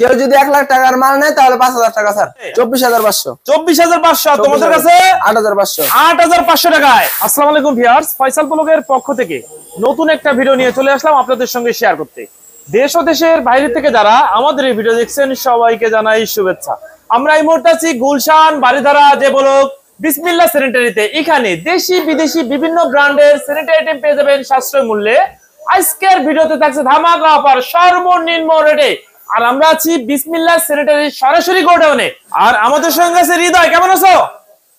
কেউ যদি 1 লাখ টাকার মাল নেয় তাহলে 5000 টাকা স্যার। 24500। 24500 তোমাদের কাছে 8500। 8500 টাকায়। আসসালামু আলাইকুম ভিউয়ার্স, ফয়সাল ব্লগের পক্ষ থেকে নতুন একটা ভিডিও নিয়ে চলে আসলাম আপনাদের সঙ্গে শেয়ার করতে। দেশ ও দেশের বাইরে থেকে যারা আমাদের এই ভিডিও দেখছেন সবাইকে জানাই শুভেচ্ছা। আমরা এই মুহূর্তে আছি গুলশান বারিধারা যে ব্লক বিসমিল্লাহ স্যানিটারিতে। এখানে দেশি বিদেশি বিভিন্ন ব্র্যান্ডের স্যানিটারি আইটেম পেয়ে যাবেন সাশ্রয় মূল্যে। আজকের ভিডিওতে থাকছে ধামাকা অফার সর্বনিম্ন রেটে। আর আমরা আছি বিসমিল্লাহ স্যানিটারি সরাসরি গোডাউনে। আর আমাদের সঙ্গে আছে হৃদয়। কেমন আছো?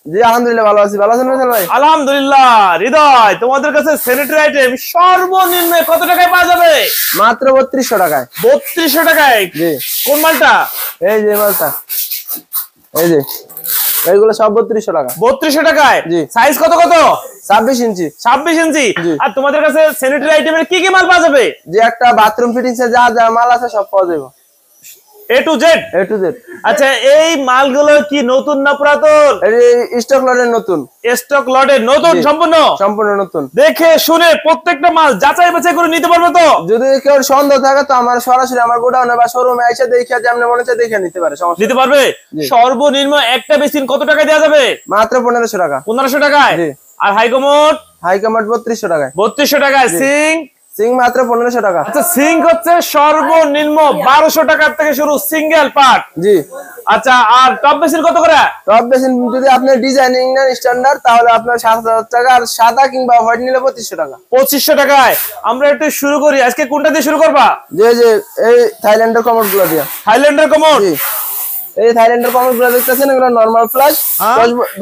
জি আলহামদুলিল্লাহ ভালো আছি। ভালো আছেন ভাই? আলহামদুলিল্লাহ। হৃদয়, তোমাদের কাছে স্যানিটারি আইটেম সর্বনিম্ন কত টাকায় পাওয়া যাবে? মাত্র 3200 টাকায়। 3200 টাকায়? জি। কোন মালটা? এই যে মালটা, এই যে এইগুলো সব 3200 টাকা। 3200 টাকায়? জি। সাইজ কত কত? 26 ইঞ্চি। 26 ইঞ্চি। জি। আর তোমাদের কাছে স্যানিটারি আইটেমের কি কি মাল পাওয়া যাবে? যে একটা বাথরুম ফিটিংস এ যা যা মাল আছে সব পাওয়া যাবে, A to Z। A to Z। আচ্ছা, এই মালগুলো কি নতুন না পুরাতন? এই স্টক লটের নতুন। স্টক লটের নতুন? সম্পূর্ণ সম্পূর্ণ নতুন। দেখে শুনে প্রত্যেকটা মাল যাচাই বাছাই করে নিতে পারবে তো? যদি কেউ সন্দেহ থাকে তো আমার সরাসরি আমার গোডাউনে বা শোরুমে এসে দেখে যেমন মনে হচ্ছে দেখে নিতে পারে, সমস্যা নিতে পারবে। সর্বনিম্ন একটা বেসিন কত টাকা দেওয়া যাবে? মাত্র 1500 টাকা। 1500 টাকায়? জি। আর হাইকমোড? হাইকমান্ড 3200 টাকায়। 3200 টাকায়। সিং মাত্র 1500 টাকা। আচ্ছা, সিঙ্ক হচ্ছে সর্বনিম্ন 1200 টাকা থেকে শুরু, সিঙ্গেল পার্ট। জি। আচ্ছা, আর টপ বেসিন কত করে? টপ বেসিন যদি আপনি ডিজাইনিং নেন স্ট্যান্ডার্ড তাহলে আপনার 7000 টাকা, আর সাদা কিংবা হোয়াইট নিলে 2500 টাকা। 2500 টাকায়। আমরা একটু শুরু করি। আজকে কোনটা দিয়ে শুরু করবা? যে এই থাইল্যান্ডের কমোড গুলো দিয়ে। থাইল্যান্ডের কমোড? জি। এই থাইল্যান্ডের কমোড গুলো দেখতেছেন, এগুলো নরমাল ফ্লাশ,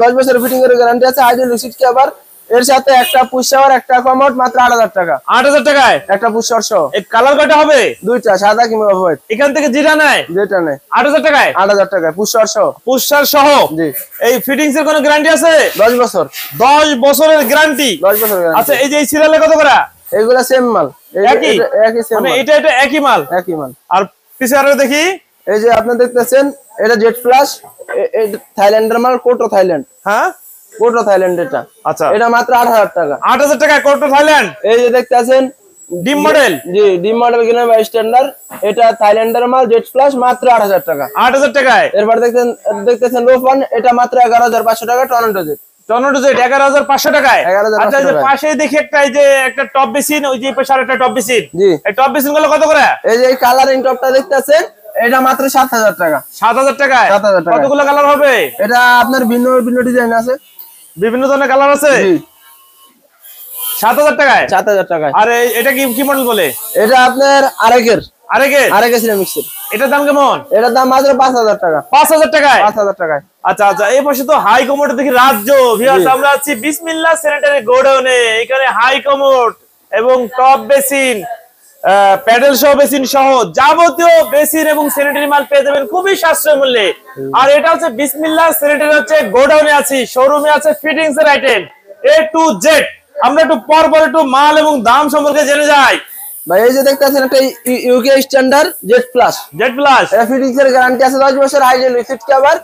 10 বছরের ফিটিং এর গ্যারান্টি আছে, আইডি লুসিড কভার, এর সাথে একটা পুশ শাওয়ার, একটা কমোড, মাত্র 8000 টাকা। 8000 টাকায় একটা পুশ শাওয়ার সহ। এই কালার কয়টা হবে? দুইটা, সাদা কিংবা হোয়াইট। এখান থেকে যেটা নেয় যেটা নেয় 8000 টাকায়। 8000 টাকায় পুশ শাওয়ার সহ। পুশ শাওয়ার সহ? জি। এই ফিটিংস এর কোনো গ্যারান্টি আছে? 10 বছর। 10 বছরের গ্যারান্টি? 10 বছর গ্যারান্টি। আচ্ছা, এই যে এই সিরিয়ালে কত করে? এগুলা সেম মাল। একই? একই সেম মানে মাল। এটা একই মাল? একই মাল। আর পিছে আরো দেখি। এই যে আপনি দেখতেছেন এটা জেট ফ্লাশ, থাইল্যান্ডের মাল, কোটো থাইল্যান্ড। হ্যাঁ, কোটো থাইল্যান্ড এটা। আচ্ছা, এটা মাত্র 8000 টাকা। 8000 টাকায় কোটো থাইল্যান্ড। এই যে দেখতেছেন ডিম মডেল? জি, ডিম মডেল কিনা বা স্ট্যান্ডার্ড, এটা থাইল্যান্ডের মাল, জেট ফ্লাশ, মাত্র 8000 টাকা। 8000 টাকায়। এরপর দেখতেছেন রোফান, এটা মাত্র 11500 টাকা। Tornado jet. টর্নেডো জেট 11500 টাকায়। 11500 আচ্ছা, এই যে পাশেই দেখি একটা, এই যে একটা টপ বেসিন, ওই যে পাশে আরেকটা টপ বেসিন। জি। এই টপ বেসিন গুলো কত করে? এই যে কালারিং টপটা দেখতেছেন, এটা মাত্র 7000 টাকা। 7000 টাকায়? 7000 টাকা। কতগুলো কালার হবে? এটা আপনার ভিন্ন ভিন্ন ডিজাইন আছে, বিভিন্ন ধরনের কালার আছে। জি। 7000 টাকায়? 7000 টাকায়। আর এটা কি মডেল বলে? এটা আপনার আরেকের আরেকের সিরামিক্সের। এটার দাম কেমন? এটার দাম মাত্র 5000 টাকা। 5000 টাকায়? 5000 টাকায়। আচ্ছা আচ্ছা, এই পাশে তো হাই কমোড দেখি রাজ্য। ভিউয়ার্স, আমরা আছি বিসমিল্লাহ স্যানিটারি গোডাউনে। এখানে হাই কমোড এবং টপ বেসিন, প্যাডেল সহ বেসিন সহ যাবতীয় বেসিন এবং স্যানিটারি মাল পেয়ে যাবেন খুবই সাশ্রয় মূল্যে। আর এটা হচ্ছে বিসমিল্লাহ স্যানিটারি হচ্ছে গোডাউনে আছি, শোরুমে আছে ফিটিংস এর আইটেম A to Z। আমরা একটু পর একটু মাল এবং দাম সম্পর্কে জেনে যাই। ভাই এই যে দেখতেছেন একটা UK standard jet plus. Z plus? এটা ফিটিংস এর গ্যারান্টি আছে 10 বছর, আইডেল লুসিড কভার,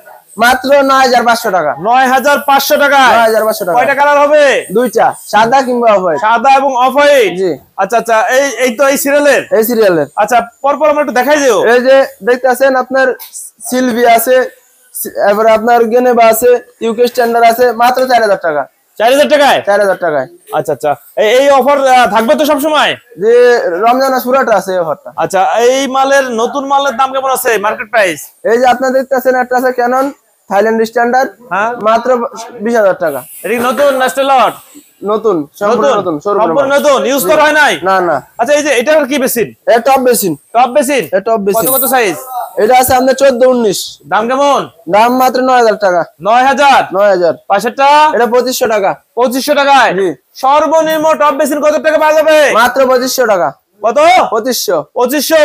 মাত্র 9500 টাকা। 9500 টাকা? 9500 টাকা। কয়টা কালার হবে? দুইটা, সাদা কিংবা অফ হোয়াইট। সাদা এবং অফ হোয়াইট? জি। আচ্ছা আচ্ছা, এই তো এই সিরিয়ালের? এই সিরিয়ালের। আচ্ছা, পরপর আমরা একটু দেখাই দিও। এই যে দেখতেছেন আপনার সিলভি আছে, এবারে আপনার গেনেবা আছে, ইউকে স্ট্যান্ডার্ড আছে, মাত্র 4000 টাকা। 4000 টাকায়? 4000 টাকায়। আচ্ছা আচ্ছা, এই অফার থাকবে তো সব সময়? যে রমজানের সুরাটা আছে এই অফারটা। আচ্ছা, এই মালের নতুন মালের দাম কেমন আছে মার্কেট প্রাইস? এই যে আপনারা দেখতেছেন একটা আছে ক্যানন থাইল্যান্ড স্ট্যান্ডার্ড, হ্যাঁ, মাত্র 20000 টাকা। এটা কি নতুন না স্টেলট? নতুন, সম্পূর্ণ নতুন, সম্পূর্ণ নতুন, ইউজ করা হয় নাই? না না। আচ্ছা, এই যে এটা কি বেসিন? এটা টপ বেসিন। Top basin? এটা টপ বেসিন। কত সাইজ? এটা আছে আপনার 14-19। দাম কেমন? দাম মাত্র 9000 টাকা। 9000? 9000। পাশেরটা? এটা 2500 টাকা। 2500 টাকায়? জি। সর্বনিম্ন টপ বেসিন কত টাকা পাওয়া যাবে? মাত্র 2500 টাকা। কত? 2500। 2500?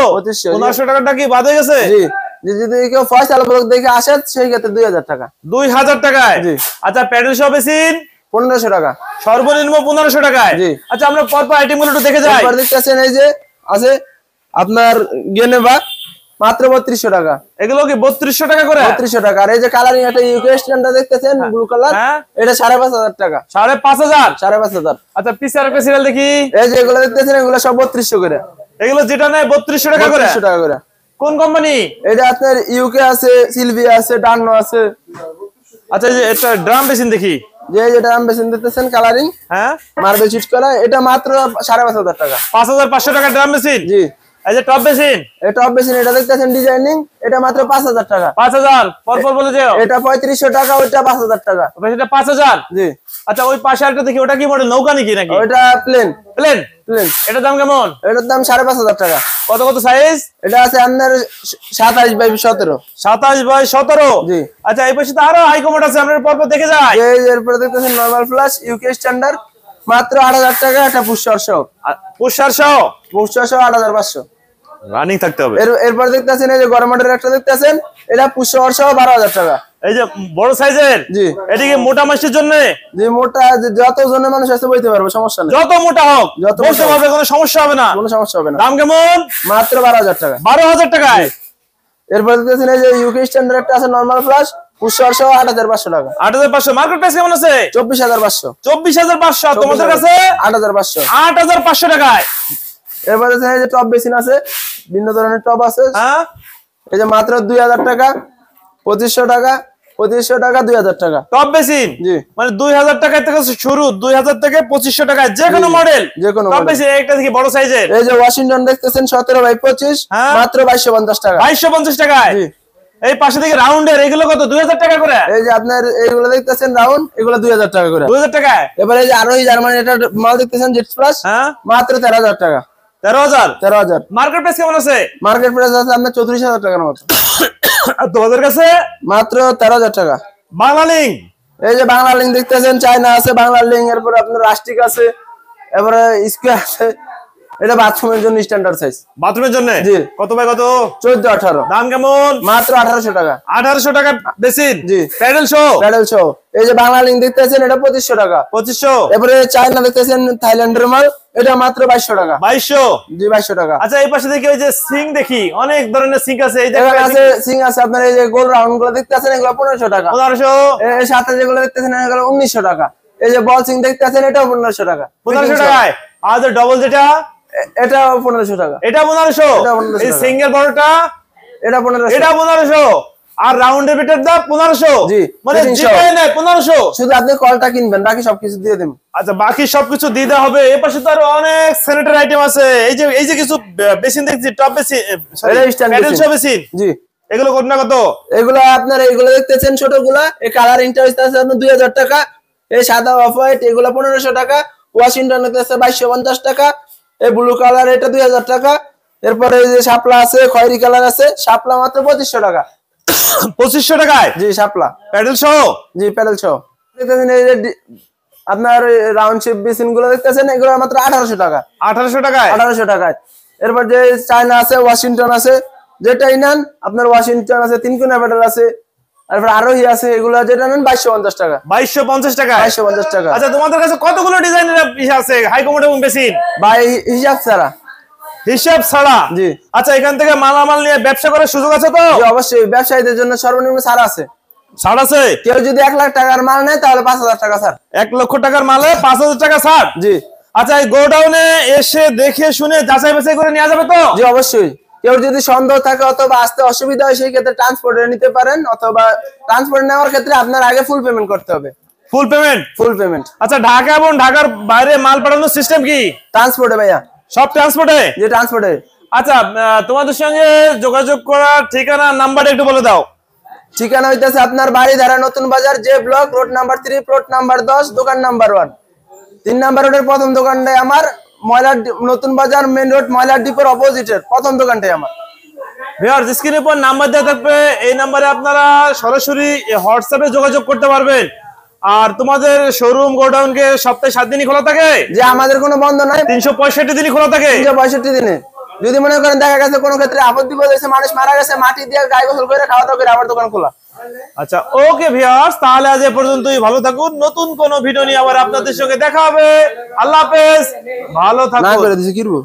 1500 টাকাটা কি বাদ হয়ে গেছে? জি। যদি কেউ ফয়সাল ব্লগ দেখে আসে সেই ক্ষেত্রে 2000 টাকা। 2000 টাকায়? জি। আচ্ছা, প্যাডেল সহ বেসিন? 1500 টাকা। সর্বনিম্ন 1500 টাকায়? জি। আচ্ছা, আমরা পরপর আইটেম গুলো একটু দেখে যাই। এরপর দেখতেছেন এই যে আছে আপনার গেনেবা, মাত্র 3200 টাকা। এগুলো কি 3200 টাকা করে? 3200 টাকা। আর এই যে কালারিং একটা ইউকে স্ট্যান্ডার্ড দেখতেছেন ব্লু কালার, এটা 5500 টাকা। 5500? 5500। আচ্ছা, পিছে আরেকটা সিরিয়াল দেখি। এই যে এগুলো দেখতেছেন, এগুলো সব 3200 করে। এগুলো যেটা নেয় 3200 টাকা করে? 3200 টাকা করে। কোন কোম্পানি? এটা আপনার ইউকে আছে, সিলভিয়া আছে, ডান্নো আছে। আচ্ছা এই যে এটা ড্রাম বেসিন দেখি, যে ড্রাম বেসিন দিতেছেন কালারিং, হ্যাঁ মার্বেল শীট করা, এটা মাত্র 5,500 টাকা। 5500 টাকা ড্রাম বেসিন। জি। এই যে টপ বেসিন, এই টপ বেসিন এটা দেখতেছেন ডিজাইনিং, এটা মাত্র 5,000 টাকা। 5000 পরপর বলে যাও। এটা 3500 টাকা, ওইটা 5,000 টাকা। এটা 5000। জি। আচ্ছা ওই পাশে একটা দেখি, ওটা কি মডেল, নৌকা নাকি? ওইটা প্লেন। প্লেন। প্লেন। এটার দাম কেমন? এটার দাম 5,500 টাকা। কত কত সাইজ? এটা আছে আপনার 27 বাই 17। 27 বাই 17। জি। আচ্ছা এই পাশে তো আরো হাই কমোড আছে, আমরা পরপর দেখে যাই। এরপরে দেখতেছেন নরমাল ফ্লাশ ইউকে স্ট্যান্ডার্ড, মাত্র 8,000 টাকা। এটা পুশার সহ। পুশার সহ 8,500 রানিং থাকতে হবে। এরপর দেখতেছেন এই যে গরম মডেলের একটা দেখতেছেন, এটা পুশার সহ 12,000 টাকা। এই যে বড় সাইজের। জি। এটা কি মোটা মাসের জন্য? যে মোটা, যত জনের মানুষ আছে বইতে পারবে, সমস্যা নেই। যত মোটা হোক বলতে পারবে, কোনো সমস্যা হবে না। কোনো সমস্যা হবে না। দাম কেমন? মাত্র 12,000 টাকা। 12,000 টাকায়। এরপর দেখতেছেন এই যে ইউকে স্ট্যান্ডার্ড একটা আছে নরমাল ফ্লাশ, পুশার সহ 8,500 টাকা। 8,500। মার্কেট প্রাইস কেমন আছে? 24,500। 24,500। তোমাদের কাছে 8,500। 8,500 টাকায়। এরপর দেখেন এই যে টপ বেসিন আছে, ভিন্ন ধরনের টপ আছে। হ্যাঁ এই যে মাত্র 2,000 টাকা, 2,500 টাকা, 2,500 টাকা, 2,000 টাকা। টপ বেসিন জি। মানে 2,000 টাকা থেকে শুরু, 2,000 থেকে 2,500 টাকা, যে কোনো মডেল। যে কোনো টপ বেসিন একটা দেখি বড় সাইজের। এই যে ওয়াশিংটন দেখতেছেন 17 বাই 25, হ্যাঁ। মাত্র 2,250 টাকা। 2,250 টাকায়। জি। এই পাশে থেকে রাউন্ডের এগুলো কত? 2,000 টাকা করে। এই যে আপনার এইগুলো দেখতেছেন রাউন্ড, এগুলো 2,000 টাকা করে। 2,000 টাকায়। এবারে এই যে আরোহী জার্মানি এটা মাল দেখতেছেন জেট প্লাস, হ্যাঁ মাত্র 13,000 টাকা। 13,000। 13,000। মার্কেট প্রাইস কেমন আছে? মার্কেট প্রাইস আছে আপনার 34,000 টাকার মতো। আর তোমাদের কাছে মাত্র 13,000 টাকা। বাংলা লিঙ্ক। এই যে বাংলা লিঙ্ক দেখতেছেন, চায়না আছে বাংলা লিঙ্ক, এরপর আপনার রাস্টিক আছে, এরপরে স্কোয়ার আছে। এটা বাথরুমের জন্য স্ট্যান্ডার্ড সাইজ। বাথরুমের জন্য? জি। কত বাই কত? 14, 18। দাম কেমন? মাত্র 1,800 টাকা। 1,800 টাকা বেসিন। জি। প্যাডেল শো। প্যাডেল সহ। এই যে বাংলা লিঙ্ক দেখতেছেন, এটা 2,500 টাকা। 2,500। এরপরে চায়না দেখতেছেন থাইল্যান্ডের মাল, এটা মাত্র 2,200 টাকা। 2,200। জি, 2,200 টাকা। আচ্ছা এই পাশে দেখি ওই যে সিং দেখি, অনেক ধরনের সিং আছে। এই যে এখানে আছে সিং আছে আপনার, এই যে গোল রাউন্ড গুলো দেখতেছেন, এগুলো 1,500 টাকা। 1,500। এর সাথে যেগুলো দেখতেছেন এগুলো 1,900 টাকা। এই যে বল সিং দেখতেছেন, এটাও 1,500 টাকা। 1,500 টাকায়। আর যে ডবল যেটা, এটাও 1,500 টাকা। এটা 1,500। এটা 1,500 এই টাকা। সিঙ্গেল বড়টা, এটা 1,500। এটা 1,500। আর রাউন্ডের ভিতর দাম 1,500। জি। মানে ফিটিং সহ। জিপাই নাই 1,500। শুধু আপনি কলটা কিনবেন, বাকি সবকিছু দিয়ে দেব। আচ্ছা বাকি সবকিছু দিতে হবে। এই পাশে তো আরো অনেক স্যানিটারি আইটেম আছে। এই যে কিছু বেসিন দেখছি, টপ বেসিন, এটা স্ট্যান্ড প্যাডেল শো বেসিন। বেসিন। জি। এগুলো কত না কত? এগুলো আপনার এইগুলো দেখতেছেন ছোটগুলা, এই কালারিংটা হইছে আপনার 2,000 টাকা। এই সাদা অফ হোয়াইট এগুলো 1,500 টাকা। ওয়াশিংটন হইছে 2,250 টাকা। এই ব্লু কালার এটা 2,000 টাকা। এরপরে এই যে শাপলা আছে, খয়েরি কালার আছে, শাপলা মাত্র 2,500 টাকা। 2,500 টাকায়। জি, শাপলা। প্যাডেল শো। জি, প্যাডেল সহ। দেখতেছেন এই যে আপনার রাউন্ড শেপ বেসিন গুলো দেখতেছেন, এগুলো মাত্র 1,800 টাকা। 1,800 টাকায়। 1,800 টাকায়। এরপর যে চায়না আছে, ওয়াশিংটন আছে, যেটাই নেন আপনার ওয়াশিংটন আছে, 3 কোনা প্যাডেল আছে, তারপর আরোহী আছে, এগুলো যেটা নেন 2,250 টাকা। 2,250 টাকা। 2,250 টাকা। আচ্ছা তোমাদের কাছে কতগুলো ডিজাইনের আছে হাই কমোড এবং বেসিন? ভাই হিসাব ছাড়া। হিসাব ছাড়া? জি। আচ্ছা এখান থেকে মালামাল নিয়ে ব্যবসা করার সুযোগ আছে তো? জি, অবশ্যই ব্যবসায়ীদের জন্য সর্বনিম্ন ছাড় আছে। ছাড় আছে? কেউ যদি 1 লাখ টাকার মাল নেয় তাহলে 5,000 টাকা ছাড়। 1 লক্ষ টাকার মালে 5,000 টাকা ছাড়? জি। আচ্ছা এই গোডাউনে এসে দেখে শুনে যাচাই বাছাই করে নেওয়া যাবে তো? জি, অবশ্যই। কেউ যদি সন্দেহ থাকে অথবা আসতে অসুবিধা হয়, সেই ক্ষেত্রে ট্রান্সপোর্টে নিতে পারেন, অথবা ট্রান্সপোর্ট নেওয়ার ক্ষেত্রে আপনার আগে ফুল পেমেন্ট করতে হবে। Full payment? Full payment. আচ্ছা ঢাকা এবং ঢাকার বাইরে মাল পাঠানোর সিস্টেম কি? ট্রান্সপোর্টে ভাইয়া। সব ট্রান্সপোর্টে? যে ট্রান্সপোর্টে। আচ্ছা তোমাদের সঙ্গে যোগাযোগ করার ঠিকানা নাম্বার একটু বলে দাও। ঠিকানা হইতেছে আপনার বাড়িধারা নতুন বাজার, যে block, road number 3, plot number 10, দোকান নাম্বার 1। 3 নাম্বার রোডের প্রথম দোকানটাই আমার। ময়লার নতুন বাজার মেইন রোড, ময়লার ডিপোর অপোজিটের প্রথম দোকানটাই আমার। ভিউয়ার্স স্ক্রিনের উপর নাম্বার দেওয়া থাকবে, এই নাম্বারে আপনারা সরাসরি হোয়াটসঅ্যাপে যোগাযোগ করতে পারবেন। আর তোমাদের শোরুম গোডাউনকে সপ্তাহে 7 দিনই খোলা থাকে? যে আমাদের কোনো বন্ধ নাই, 365 দিনই খোলা থাকে। 365 দিনে। যদি মনে করেন দেখা গেছে কোনো ক্ষেত্রে আপদ বিপদ হয়েছে, মানুষ মারা গেছে, মাটি দিয়ে গায়ে গোসল করে খাওয়া দাওয়া করে আমার দোকান খোলা। আচ্ছা ওকে ভিউয়ার্স, তাহলে আজ এ পর্যন্তই। ভালো থাকুন, নতুন কোন ভিডিও নিয়ে আবার আপনাদের সঙ্গে দেখা হবে। আল্লাহ হাফেজ, ভালো না থাকুন। করে দিছি কিরবো।